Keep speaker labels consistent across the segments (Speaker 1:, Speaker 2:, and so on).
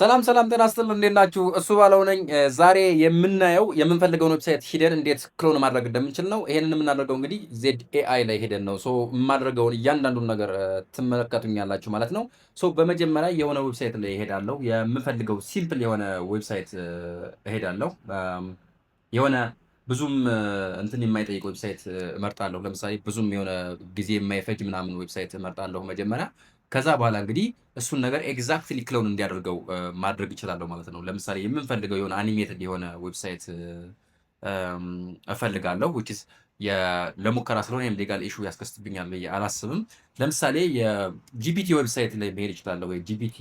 Speaker 1: ሰላም ጤና ይስጥልን እንዴት ናችሁ? እሱ ባለው ነኝ። ዛሬ የምናየው የምንፈልገውን ዌብሳይት ሂደን እንዴት ክሎን ማድረግ እንደምንችል ነው። ይሄንን የምናደርገው እንግዲህ ዜድ ኤአይ ላይ ሄደን ነው። የማደርገውን እያንዳንዱን ነገር ትመለከቱኛላችሁ ማለት ነው። በመጀመሪያ የሆነ ዌብሳይት ላይ እሄዳለሁ። የምፈልገው ሲምፕል የሆነ ዌብሳይት እሄዳለሁ። የሆነ ብዙም እንትን የማይጠይቅ ዌብሳይት እመርጣለሁ። ለምሳሌ ብዙም የሆነ ጊዜ የማይፈጅ ምናምን ዌብሳይት እመርጣለሁ መጀመሪያ። ከዛ በኋላ እንግዲህ እሱን ነገር ኤግዛክትሊ ክሎን እንዲያደርገው ማድረግ ይችላለሁ ማለት ነው። ለምሳሌ የምንፈልገው የሆነ አኒሜትድ የሆነ ዌብሳይት እፈልጋለሁ which is ለሙከራ ስለሆነ ወይም ሌጋል ኢሹ ያስከስትብኛል ብዬ አላስብም። ለምሳሌ የጂፒቲ ዌብሳይት ላይ መሄድ ይችላለሁ፣ ወይ ጂፒቲ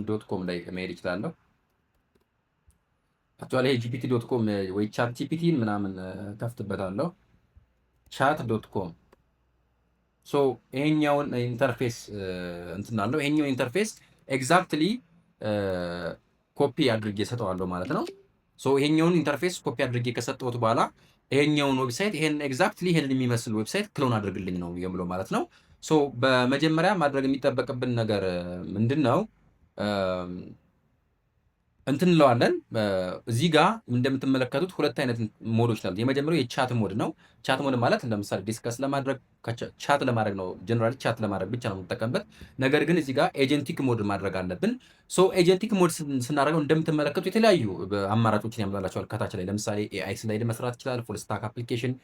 Speaker 1: ዶት ኮም ላይ መሄድ ይችላለሁ። አክቹዋሊ ጂፒቲ ዶት ኮም ወይ ቻት ጂፒቲን ምናምን ከፍትበታለሁ። ቻት ዶት ኮም ይሄኛውን ኢንተርፌስ እንትናለው። ይሄኛው ኢንተርፌስ ኤግዛክትሊ ኮፒ አድርጌ ሰጠዋለሁ ማለት ነው። ይሄኛውን ኢንተርፌስ ኮፒ አድርጌ ከሰጠሁት በኋላ ይሄኛውን ዌብሳይት ይሄን ኤግዛክትሊ ይሄን የሚመስል ዌብሳይት ክሎን አድርግልኝ ነው የምለው ማለት ነው። በመጀመሪያ ማድረግ የሚጠበቅብን ነገር ምንድነው? እንትን እንለዋለን። እዚህ ጋር እንደምትመለከቱት ሁለት አይነት ሞዶች አሉ። የመጀመሪያው የቻት ሞድ ነው። ቻት ሞድ ማለት ለምሳሌ ዲስከስ ለማድረግ ቻት ለማድረግ ነው። ጀነራሊ ቻት ለማድረግ ብቻ ነው የምንጠቀምበት። ነገር ግን እዚህ ጋር ኤጀንቲክ ሞድ ማድረግ አለብን። ኤጀንቲክ ሞድ ስናደርገው እንደምትመለከቱ የተለያዩ አማራጮችን ያመጣላቸዋል ከታች ላይ። ለምሳሌ ኤአይ ስላይድ መስራት ይችላል። ፉል ስታክ አፕሊኬሽን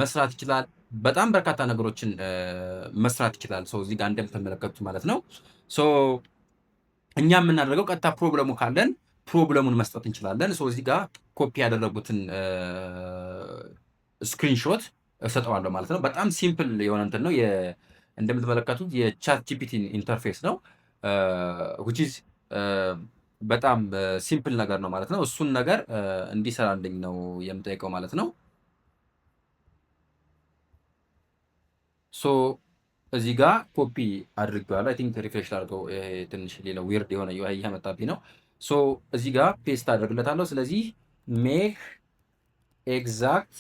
Speaker 1: መስራት ይችላል። በጣም በርካታ ነገሮችን መስራት ይችላል። እዚህ ጋር እንደምትመለከቱት ማለት ነው። እኛ የምናደርገው ቀጥታ ፕሮብለሙ ካለን ፕሮብለሙን መስጠት እንችላለን። እዚህ ጋር ኮፒ ያደረጉትን ስክሪንሾት እሰጠዋለሁ ማለት ነው። በጣም ሲምፕል የሆነ እንትን ነው። እንደምትመለከቱት የቻት ጂፒቲ ኢንተርፌስ ነው which is በጣም ሲምፕል ነገር ነው ማለት ነው። እሱን ነገር እንዲሰራልኝ ነው የምጠይቀው ማለት ነው። እዚህ ጋር ኮፒ አድርጌዋለሁ። አይ ቲንክ ሪፍሬሽ አድርገው ትንሽ ሌላ ዊርድ የሆነ ዩአይ እያመጣብኝ ነው። እዚህ ጋር ፔስት አድርግለታለሁ። ስለዚህ ሜክ ኤግዛክት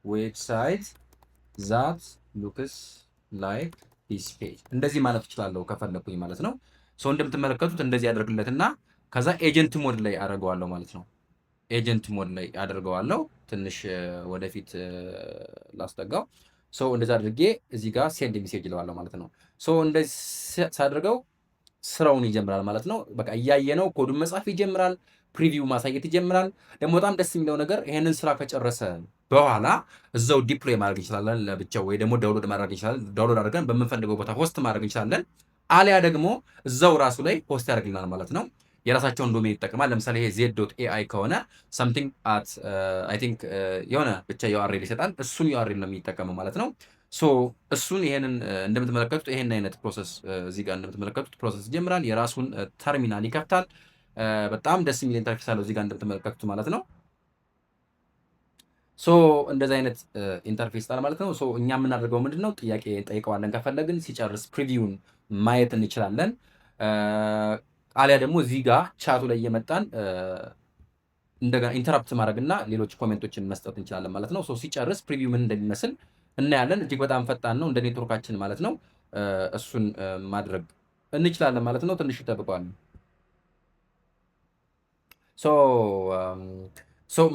Speaker 1: ዌብሳይት ዛት ሉክስ ላይክ ዲስ ፔጅ እንደዚህ ማለት እችላለሁ ከፈለኩኝ ማለት ነው። እንደምትመለከቱት እንደዚህ አደርግለትና ከዛ ኤጀንት ሞድ ላይ አደርገዋለሁ ማለት ነው። ኤጀንት ሞድ ላይ አደርገዋለሁ። ትንሽ ወደፊት ላስጠጋው። እንደዛ አድርጌ እዚህ ጋር ሴንድ ሜሴጅ ይለዋለሁ ማለት ነው። እንደዚህ ሳደርገው ስራውን ይጀምራል ማለት ነው። በቃ እያየነው ኮዱን መጻፍ ይጀምራል። ፕሪቪው ማሳየት ይጀምራል። ደግሞ በጣም ደስ የሚለው ነገር ይሄንን ስራ ከጨረሰ በኋላ እዛው ዲፕሎይ ማድረግ እንችላለን ለብቻው፣ ወይ ደግሞ ዳውንሎድ ማድረግ እንችላለን። ዳውንሎድ አድርገን በምንፈልገው ቦታ ሆስት ማድረግ እንችላለን። አሊያ ደግሞ እዛው ራሱ ላይ ሆስት ያደርግልናል ማለት ነው። የራሳቸውን ዶሜን ይጠቀማል። ለምሳሌ ይሄ z.ai ከሆነ something at I think የሆነ ብቻ ዩአርኤል ይሰጣል። እሱን ዩአርኤል ነው የሚጠቀመው ማለት ነው። እሱን ይሄንን እንደምትመለከቱት ይሄን አይነት ፕሮሰስ እዚህ ጋር እንደምትመለከቱት ፕሮሰስ ይጀምራል። የራሱን ተርሚናል ይከፍታል። በጣም ደስ የሚል ኢንተርፌስ አለው እዚህ ጋር እንደምትመለከቱት ማለት ነው። እንደዚህ አይነት ኢንተርፌስ አለ ማለት ነው። እኛ የምናደርገው ምንድነው? ጥያቄ ጠይቀዋለን። ከፈለግን ሲጨርስ ፕሪቪውን ማየት እንችላለን። አሊያ ደግሞ እዚህ ጋር ቻቱ ላይ እየመጣን እንደገና ኢንተራፕት ማድረግና ሌሎች ኮሜንቶችን መስጠት እንችላለን ማለት ነው። ሲጨርስ ፕሪቪው ምን እንደሚመስል እናያለን። እጅግ በጣም ፈጣን ነው፣ እንደ ኔትወርካችን ማለት ነው። እሱን ማድረግ እንችላለን ማለት ነው። ትንሽ ይጠብቀዋል።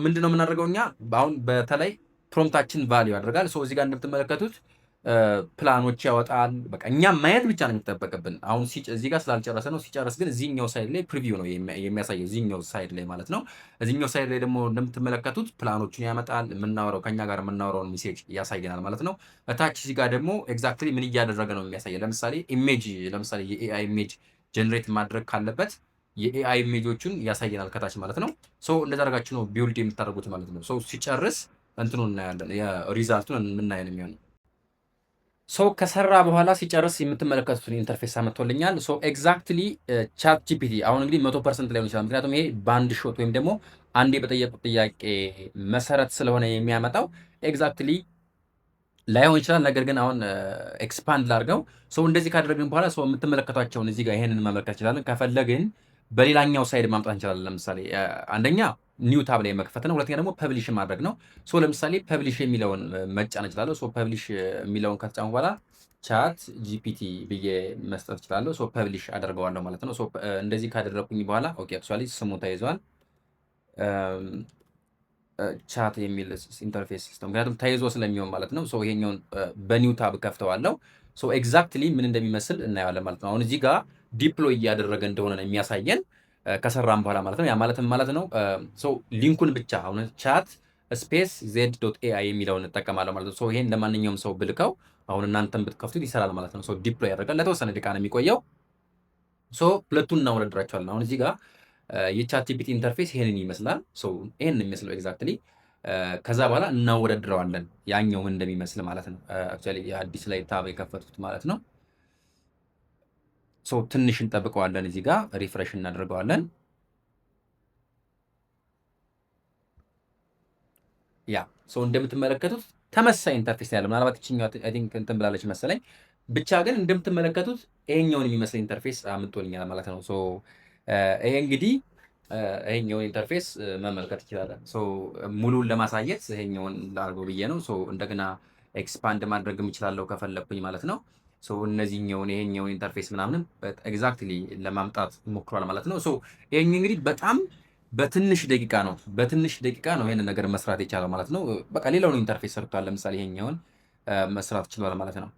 Speaker 1: ምንድነው የምናደርገው እኛ አሁን? በተለይ ፕሮምፕታችን ቫሊዩ ያደርጋል። እዚህ ጋር እንደምትመለከቱት ፕላኖች ያወጣል። በቃ እኛ ማየት ብቻ ነው የሚጠበቅብን። አሁን እዚህ ጋር ስላልጨረሰ ነው። ሲጨርስ ግን እዚህኛው ሳይድ ላይ ፕሪቪው ነው የሚያሳየው፣ እዚህኛው ሳይድ ላይ ማለት ነው። እዚህኛው ሳይድ ላይ ደግሞ እንደምትመለከቱት ፕላኖቹን ያመጣል። ከኛ ጋር የምናወራውን ሜሴጅ ያሳየናል ማለት ነው። እታች እዚህ ጋር ደግሞ ኤግዛክትሊ ምን እያደረገ ነው የሚያሳየው። ለምሳሌ የኤአይ ኢሜጅ ጀነሬት ማድረግ ካለበት የኤአይ ኢሜጆቹን ያሳየናል ከታች ማለት ነው። እንደዛ አድርጋችሁ ነው ቢውልድ የምታደርጉት ማለት ነው። ሲጨርስ እንትኑ እናያለን፣ የሪዛልቱን የምናየው ነው የሚሆነው። ከሰራ በኋላ ሲጨርስ የምትመለከቱትን ኢንተርፌስ አመጥቶልኛል። ኤግዛክትሊ ቻት ጂፒቲ አሁን እንግዲህ 100% ላይሆን ይችላል። ምክንያቱም ይሄ ባንድ ሾት ወይም ደግሞ አንዴ በጠየቁት ጥያቄ መሰረት ስለሆነ የሚያመጣው ኤግዛክትሊ ላይሆን ይችላል። ነገር ግን አሁን ኤክስፓንድ ላድርገው። እንደዚህ ካደረግን በኋላ የምትመለከቷቸውን እዚህ ጋር ይሄንን መመልከት እንችላለን። ከፈለግን በሌላኛው ሳይድ ማምጣት እንችላለን። ለምሳሌ አንደኛ ኒው ታብ ላይ መክፈት ነው። ሁለተኛ ደግሞ ፐብሊሽ ማድረግ ነው። ለምሳሌ ፐብሊሽ የሚለውን መጫን እንችላለሁ። ፐብሊሽ የሚለውን ከተጫኑ በኋላ ቻት ጂፒቲ ብዬ መስጠት እችላለሁ። ሶ ፐብሊሽ አደርገዋለሁ ማለት ነው። ሶ እንደዚህ ካደረኩኝ በኋላ ኦኬ አክቹዋሊ ስሙ ተይዟል። ቻት የሚል ኢንተርፌስ ሲስተም ምክንያቱም ተይዞ ስለሚሆን ማለት ነው። ሶ ይሄኛውን በኒው ታብ ከፍተዋለሁ። ሶ ኤግዛክትሊ ምን እንደሚመስል እናየዋለን ማለት ነው። አሁን እዚህ ጋር ዲፕሎይ እያደረገ እንደሆነ ነው የሚያሳየን ከሰራም በኋላ ማለት ነው። ያ ማለትም ማለት ነው ሶ ሊንኩን ብቻ አሁን ቻት ስፔስ ዜድ ዶት ኤአይ የሚለውን እጠቀማለሁ ማለት ነው። ሶ ይሄን ለማንኛውም ሰው ብልከው አሁን እናንተም ብትከፍቱት ይሰራል ማለት ነው። ሶ ዲፕሎይ ያደርጋል። ለተወሰነ ደቂቃ ነው የሚቆየው። ሶ ሁለቱን እናወዳድራቸዋለን። አሁን እዚህ ጋር የቻት ጂፒቲ ኢንተርፌስ ይሄንን ይመስላል። ሶ ይሄንን የሚመስለው ኤግዛክትሊ ከዛ በኋላ እናወዳድረዋለን ያኛው ምን እንደሚመስል ማለት ነው። አክቹዋሊ የአዲስ ላይ ታብ የከፈቱት ማለት ነው። ሶ ትንሽ እንጠብቀዋለን። እዚህ ጋር ሪፍሬሽ እናደርገዋለን። ያ ሶ እንደምትመለከቱት ተመሳሳይ ኢንተርፌስ ያለው ምናልባት ይችኛው አይ ቲንክ እንትን ብላለች መሰለኝ። ብቻ ግን እንደምትመለከቱት ይሄኛውን የሚመስል ኢንተርፌስ አምጥቶልኛል ማለት ነው። ሶ ይሄ እንግዲህ ይሄኛውን ኢንተርፌስ መመልከት ይችላለን። ሶ ሙሉን ለማሳየት ይሄኛውን ላድርገው ብዬ ነው። ሶ እንደገና ኤክስፓንድ ማድረግም እችላለሁ ከፈለኩኝ ማለት ነው። ሶ እነዚህኛውን ይሄኛውን ኢንተርፌስ ምናምንም ኤግዛክትሊ ለማምጣት ሞክሯል ማለት ነው። ሶ ይሄኛው እንግዲህ በጣም በትንሽ ደቂቃ ነው ይሄንን ነገር መስራት የቻለው ማለት ነው። በቃ ሌላውን ኢንተርፌስ ሰርቷል። ለምሳሌ ይሄኛውን መስራት ችሏል ማለት ነው።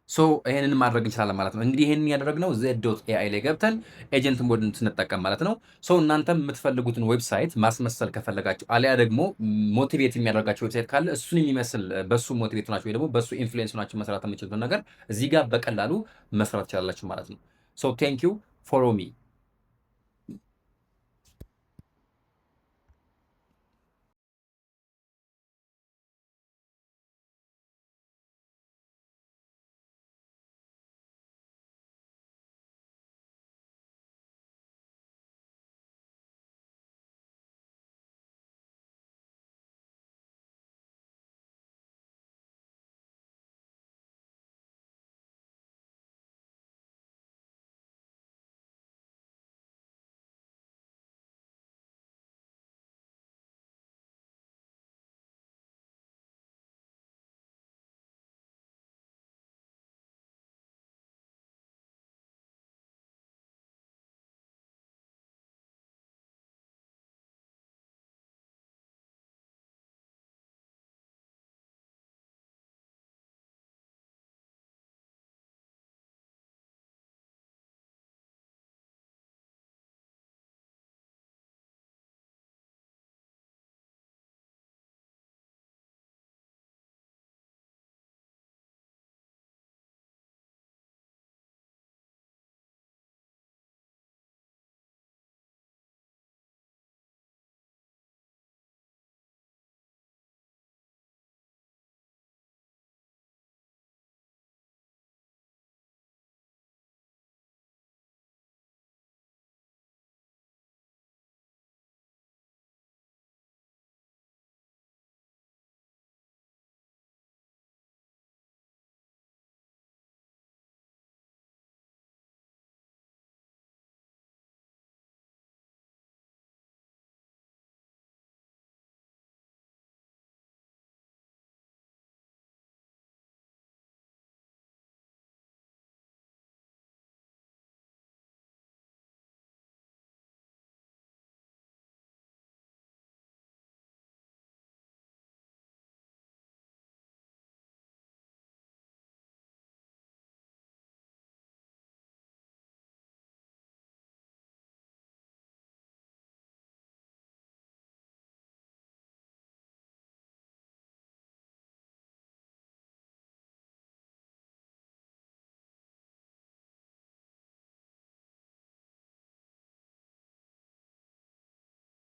Speaker 1: ሶ ይሄንን ማድረግ እንችላለን ማለት ነው። እንግዲህ ይሄንን ያደረግነው ዜድ ዶት ኤአይ ላይ ገብተን ኤጀንት ሞድን ስንጠቀም ማለት ነው። ሶ እናንተም የምትፈልጉትን ዌብሳይት ማስመሰል ከፈለጋችሁ አሊያ ደግሞ ሞቲቬት የሚያደርጋችሁ ዌብሳይት ካለ እሱን የሚመስል በሱ ሞቲቬት ናችሁ ወይ ደግሞ በሱ ኢንፍሉዌንስ ናችሁ መስራት የምችሉትን ነገር እዚህ ጋር በቀላሉ መስራት ትችላላችሁ ማለት ነው። ሶ ቴንክ ዩ ፎሎ ሚ